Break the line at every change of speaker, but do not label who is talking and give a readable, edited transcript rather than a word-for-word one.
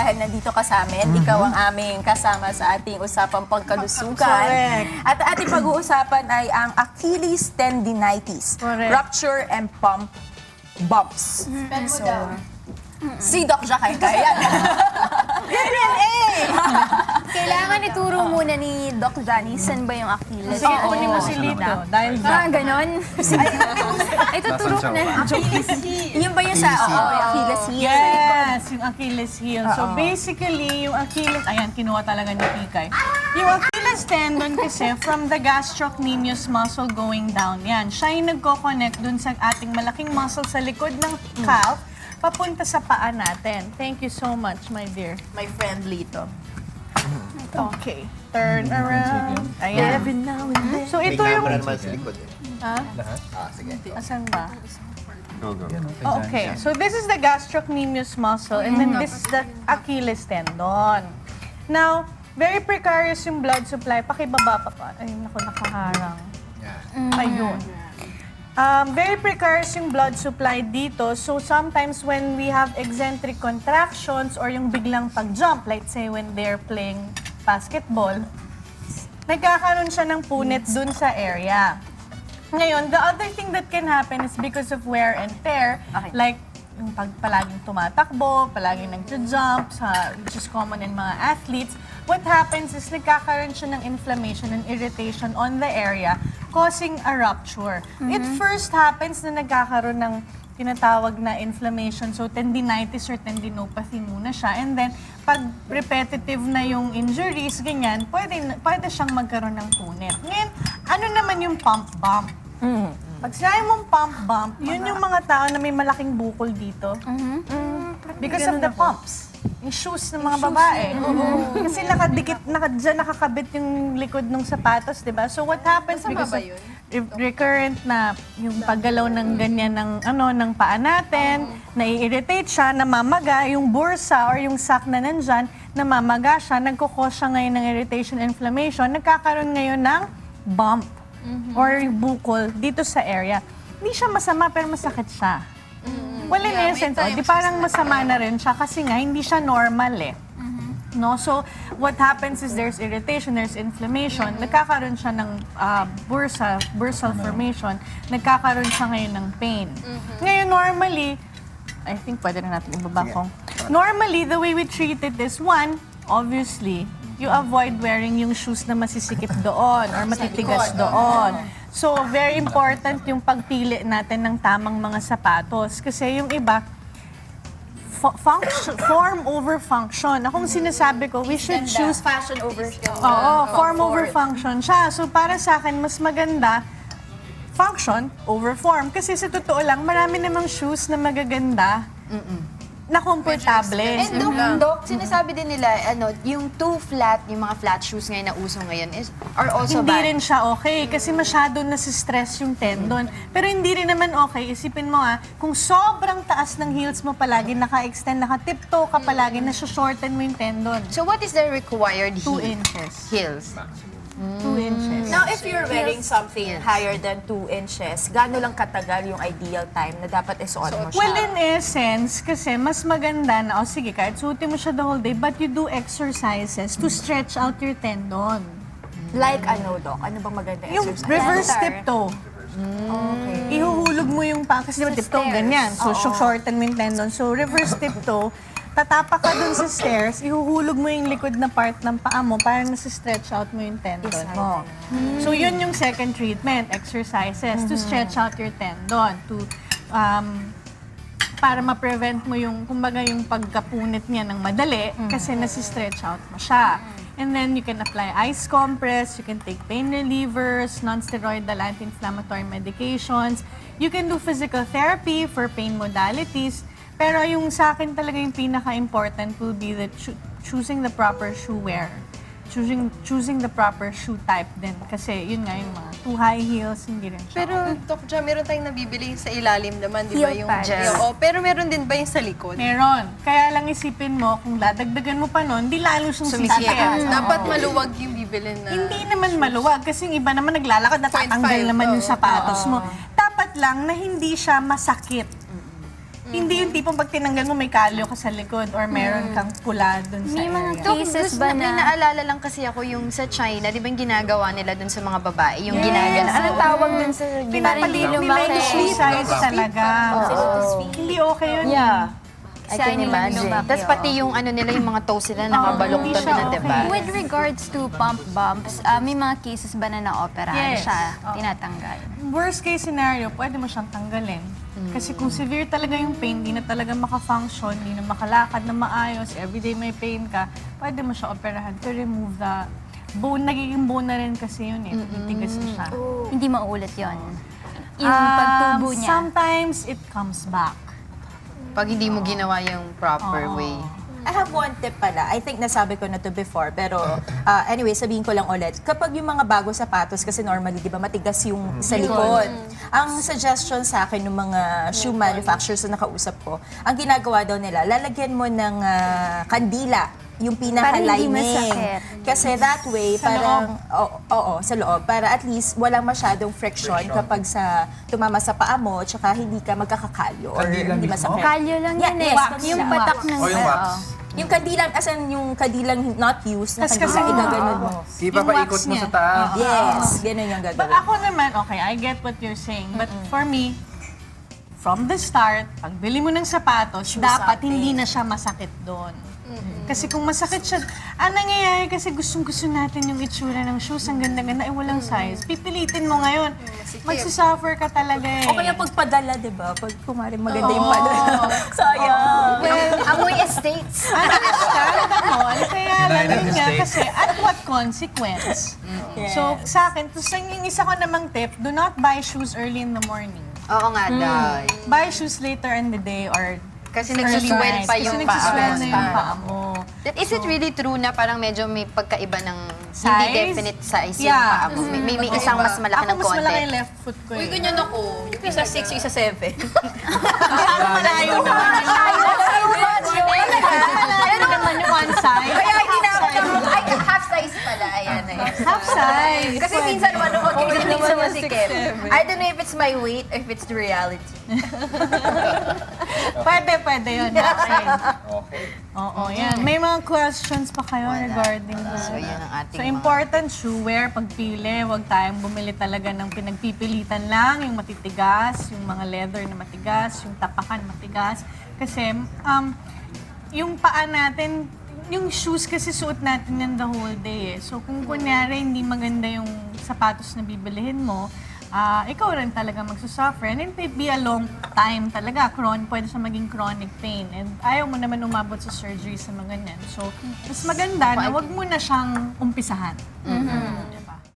dahil nandito ka sa amin. Ikaw ang aming kasama sa ating usapang pagkalusugan.
Correct.
At ating pag-uusapan ay ang Achilles tendinitis,
Correct.
rupture and bumps. So, si Doc Jackie kaya.
Kailangan ituro muna ni Doc Johnny saan ba yung Achilles.
Sige, kunin mo si Lito. Dahil
Ganon. Ay, tuturo ko na.
Yun ba yung sa Achilles heel?
yes, yung Achilles heel. So basically, yung Achilles, ayan, kinuha talaga ni Pikay. Yung Achilles tendon kasi from the gastrocnemius muscle going down, yan. Siya yung nagko-connect dun sa ating malaking muscle sa likod ng calf, papunta sa paa natin. Thank you so much, my dear.
My friend Lito.
Okay. Turn around. Ayan. So ito
May
yung...
camera naman sa likod eh.
Ha?
Sige.
Asan ba?
Go, go.
Oh, okay, so this is the gastrocnemius muscle and then this is the Achilles tendon. Now, very precarious yung blood supply. Pakibaba pa pa. Ay, naku, nakaharang. Ayun. Very precarious yung blood supply dito. So sometimes when we have eccentric contractions or yung biglang pag-jump, let's say when they're playing basketball, nagkakaroon siya ng punit dun sa area. Ngayon, the other thing that can happen is because of wear and tear, like yung palaging tumatakbo, palaging nag-jump, which is common in mga athletes, what happens is nagkakaroon siya ng inflammation and irritation on the area, causing a rupture. It first happens na nagkakaroon ng tinatawag na inflammation, so tendinitis or tendinopathy muna siya. And then, pag repetitive na yung injuries, ganyan, pwede siyang magkaroon ng punit. Ngayon, ano naman yung pump bump? Pag sinabi mong pump bump, yun yung mga tao na may malaking bukol dito. Because of the pumps. Yung shoes ng mga babae. Kasi nakadikit, dyan nakakabit yung likod ng sapatos, di ba? So what happens because of recurrent na yung paggalaw ng ganyan ng paa natin, nai-irritate siya, namamaga, yung bursa or yung sac na nandyan, namamaga siya, nagkukos siya ngayon ng irritation, inflammation, nagkakaroon ngayon ng bump or bukol dito sa area. Hindi siya masama pero masakit siya. Well, in essence, di parang masama na rin siya kasi nga hindi siya normal eh. No? So, what happens is there's irritation, there's inflammation, nagkakaroon siya ng bursal formation, nagkakaroon siya ngayon ng pain. Ngayon, normally, I think pwede na natin ibaba ko. Normally, the way we treat it is, one, obviously, you avoid wearing yung shoes na masisikip doon or matitigas doon. So, very important yung pagpili natin ng tamang mga sapatos. Kasi yung iba, form over function. Akong sinasabi ko, we should choose...
Fashion over
form over function siya. So, para sa akin, mas maganda function over form. Kasi sa totoo lang, marami namang shoes na magaganda na komportable.
And Doc, sinasabi din nila, yung too flat, yung mga flat shoes ngayon na uso ngayon are also
Hindi
bad.
rin siya okay kasi masyado nasistress yung tendon. Pero hindi rin naman okay. Isipin mo kung sobrang taas ng heels mo palagi, naka-extend, naka-tiptoe ka palagi, nasa-shorten mo yung tendon.
So what is the required
2
heel?
inches.
Heels?
2 inches.
Now, if you're wearing something higher than 2 inches, gaano lang katagal yung ideal time na dapat isuot mo siya?
Well, in essence, kasi mas maganda na, sige, kahit suotin mo siya the whole day, but you do exercises to stretch out your tendon.
Like ano, Doc? Ano bang maganda
Yung
exercise?
reverse tiptoe. Ihuhulog mo yung pa, kasi diba tiptoe ganyan. So, shorten mo yung tendon. So, reverse tiptoe, tatapak ka dun sa stairs, ihuhulog mo yung likod na part ng paa mo para nasa-stretch out mo yung tendon mo. So, yun yung second treatment, exercises, to stretch out your tendon, to para ma-prevent mo yung, kumbaga, yung pagkapunit niya ng madali kasi nasi-stretch out mo siya. And then, you can apply ice compress, you can take pain relievers, non-steroidal anti-inflammatory medications. You can do physical therapy for pain modalities. Pero yung sa akin talaga yung pinaka-important will be that choosing the proper shoe wear. Choosing the proper shoe type din. Kasi yun nga yung mga too high heels, hindi rin siya.
Pero, Doc Jam, meron tayong nabibili sa ilalim naman, di ba?
Heel
Yung
pads.
gel. Oo, pero meron din ba yung sa likod?
Meron. Kaya lang isipin mo, kung dadagdagan mo pa nun, di lalo siyang
Sumisikip.
sisipin.
Dapat maluwag yung bibili na...
Hindi naman maluwag kasi yung iba naman naglalakad, natatanggal
0.5,
naman yung
oo.
sapatos mo. Dapat lang na hindi siya masakit. Hindi yung tipong pag tinanggal mo may kalyo ka sa likod or meron kang pula dun sa
May mga
area.
cases ba
May
na...
naalala lang kasi ako yung sa China, di ba yung ginagawa nila dun sa mga babae? Yung ginagana. Anong tawag dun sa
Pinapalit
Parang
nila yung
lumaki.
sleep size talaga. Hindi okay yun.
Yeah. I
Sa
can
anime
imagine.
lumaki,
Tapos pati yung ano nila, yung mga toes nila nakabaluktot
hindi siya
na, di ba?
okay.
With regards to pump bumps, may mga cases ba na na-operahan
Yes.
siya, tinatanggal?
Worst case scenario, pwede mo siyang tanggalin. Kasi kung severe talaga yung pain, di na talaga maka-function, di na makalakad na maayos, everyday may pain ka, pwede mo siya operahan to remove the bone. Nagiging bone na rin kasi yun eh. Titigas na siya.
Hindi mauulit yon. Yung pagtubo niya.
Sometimes it comes back.
Pag hindi mo ginawa yung proper way.
I have one tip pala. I think nasabi ko na to before, pero anyway, sabihin ko lang ulit. Kapag yung mga bago sapatos, kasi normally, di ba, matigas yung sa likod. Ang suggestion sa akin ng mga shoe manufacturers na nakausap ko, ang ginagawa daw nila, lalagyan mo ng kandila, yung
Para hindi
pinaka-lining.
masakit.
Kasi that way, parang, oo, sa loob, para at least walang masyadong friction kapag tumama sa paa mo, tsaka hindi ka magkakakalyo or
Kandila
hindi
mismo?
masakit.
Kalyo lang
Yeah,
yun
yes,
eh.
wax
Yung
lang.
patak ng...
O yung wax.
Yung kandilang, asan yung kandilang not used na
Tas
kandila,
kasi-
igaganon mo.
Ipapaikot mo sa taas.
Yes, ganun yung
But
gagawin.
ako naman, okay, I get what you're saying. But for me, from the start, pag bili mo ng sapatos, dapat hindi na siya masakit doon. Kasi kung masakit siya, nangyayari kasi gustong-gusto natin yung itsura ng shoes, ang ganda-ganda, walang size. Pipilitin mo ngayon, magsisuffer ka talaga eh.
O kaya pagpadala, di ba? Pag kumari maganda yung padala. Sayang.
Amoy estates.
Understand mo? Kaya lang
United
yun nga,
States.
kasi at what consequence? So, sa akin, yung isa ko namang tip, do not buy shoes early in the morning.
Oo nga, Day.
Buy shoes later in the day or
Kasi
early
nagsuswell
night.
pa
Kasi
yung
nagsuswell
paa.
na yung paa mo.
Is it really true na parang medyo may pagkaiba ng
Size?
hindi definite size yung
Yeah.
paa mo? May isang mas malaki
Ako
ng
mas malaki
konti.
yung left foot ko eh.
Uy, ganyan ako.
Yung isa 6, yung isa 7.
Malayo naman. Malayo naman yung one side.
Kaya hindi na ako ay, half size pala. Ayan, ayan.
Half size.
Kasi minsan manood yung galing sa masikip. I don't know if it's my weight or if it's the reality.
Pwede yun. Okay.
Okay.
Oo, yan. May mga questions pa kayo regarding this?
So, yun ang ating
So, important shoe wear, pagpili, huwag tayong bumili talaga ng pinagpipilitan lang, yung matitigas, yung mga leather na matigas, yung tapakan matigas. Kasi, yung paa natin, yung shoes kasi suot natin yan the whole day eh. So, kung kunyari hindi maganda yung sapatos na bibilihin mo, ikaw rin talaga magsusuffer. And it may be a long time talaga. Pwede siya maging chronic pain. And ayaw mo naman umabot sa surgery sa mga ganyan. So, mas maganda na wag mo na siyang umpisahan.